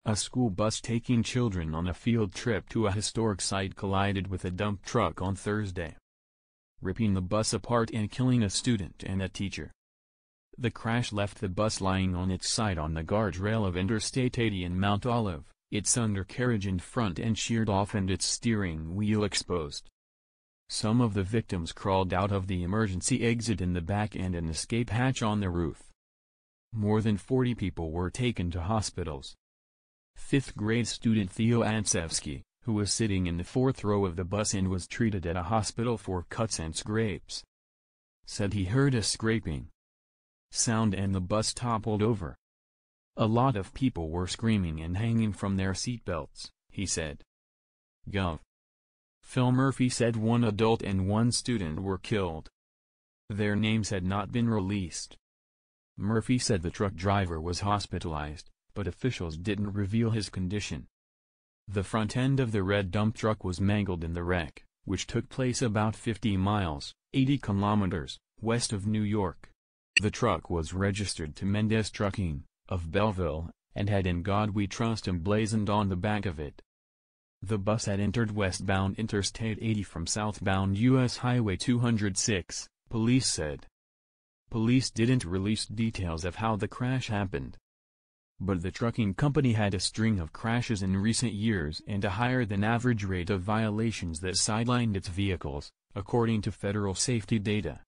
A school bus taking children on a field trip to a historic site collided with a dump truck on Thursday, ripping the bus apart and killing a student and a teacher. The crash left the bus lying on its side on the guardrail of Interstate 80 in Mount Olive, its undercarriage and front end sheared off and its steering wheel exposed. Some of the victims crawled out of the emergency exit in the back and an escape hatch on the roof. More than 40 people were taken to hospitals. Fifth-grade student Theo Antsevsky, who was sitting in the fourth row of the bus and was treated at a hospital for cuts and scrapes, said he heard a scraping sound and the bus toppled over. A lot of people were screaming and hanging from their seatbelts, he said. Gov. Phil Murphy said one adult and one student were killed. Their names had not been released. Murphy said the truck driver was hospitalized, but officials didn't reveal his condition. The front end of the red dump truck was mangled in the wreck, which took place about 50 miles, 80 kilometers, west of New York. The truck was registered to Mendez Trucking, of Belleville, and had "In God We Trust" emblazoned on the back of it. The bus had entered westbound Interstate 80 from southbound U.S. Highway 206, police said. Police didn't release details of how the crash happened. But the trucking company had a string of crashes in recent years and a higher-than-average rate of violations that sidelined its vehicles, according to federal safety data.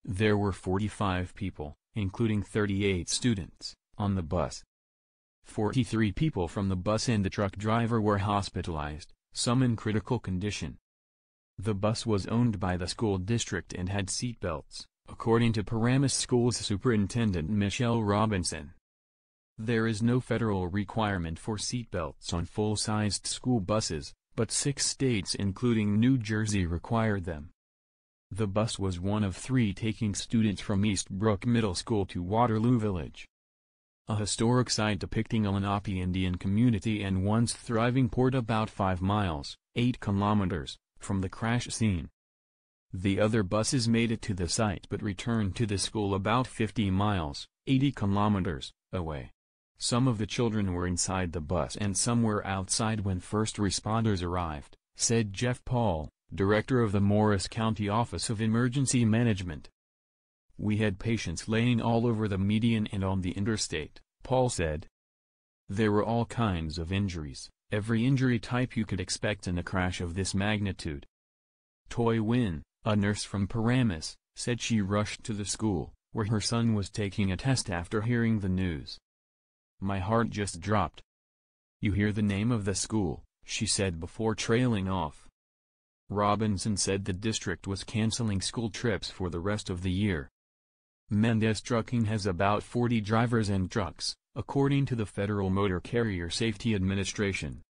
There were 45 people, including 38 students, on the bus. 43 people from the bus and the truck driver were hospitalized, some in critical condition. The bus was owned by the school district and had seatbelts, according to Paramus Schools Superintendent Michelle Robinson. There is no federal requirement for seatbelts on full-sized school buses, but 6 states including New Jersey required them. The bus was one of 3 taking students from East Brook Middle School to Waterloo Village, a historic site depicting a Lenape Indian community and once thriving port about 5 miles, 8 kilometers, from the crash scene. The other buses made it to the site but returned to the school about 50 miles, 80 kilometers, away. Some of the children were inside the bus and some were outside when first responders arrived, said Jeff Paul, director of the Morris County Office of Emergency Management. We had patients laying all over the median and on the interstate, Paul said. There were all kinds of injuries, every injury type you could expect in a crash of this magnitude. Toy Wynn, a nurse from Paramus, said she rushed to the school, where her son was taking a test after hearing the news. My heart just dropped. You hear the name of the school, she said before trailing off. Robinson said the district was canceling school trips for the rest of the year. Mendez Trucking has about 40 drivers and trucks, according to the Federal Motor Carrier Safety Administration.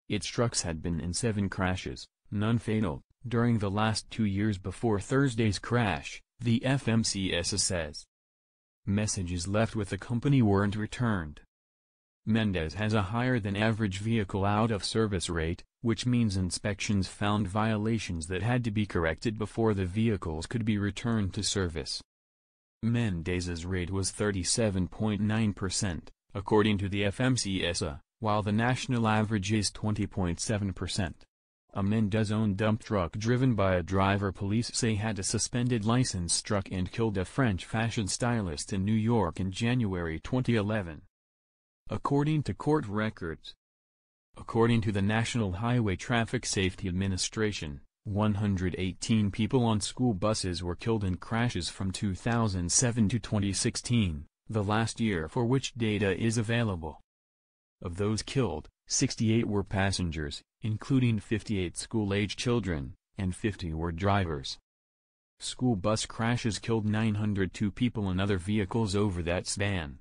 Its trucks had been in 7 crashes, none fatal, during the last 2 years before Thursday's crash, the FMCSA says. Messages left with the company weren't returned. Mendez has a higher-than-average vehicle out-of-service rate, which means inspections found violations that had to be corrected before the vehicles could be returned to service. Mendez's rate was 37.9%, according to the FMCSA, while the national average is 20.7%. A Mendez-owned dump truck driven by a driver police say had a suspended license struck and killed a French fashion stylist in New York in January 2011. According to court records. According to the National Highway Traffic Safety Administration, 118 people on school buses were killed in crashes from 2007 to 2016, the last year for which data is available. Of those killed, 68 were passengers, including 58 school-age children, and 50 were drivers. School bus crashes killed 902 people in other vehicles over that span.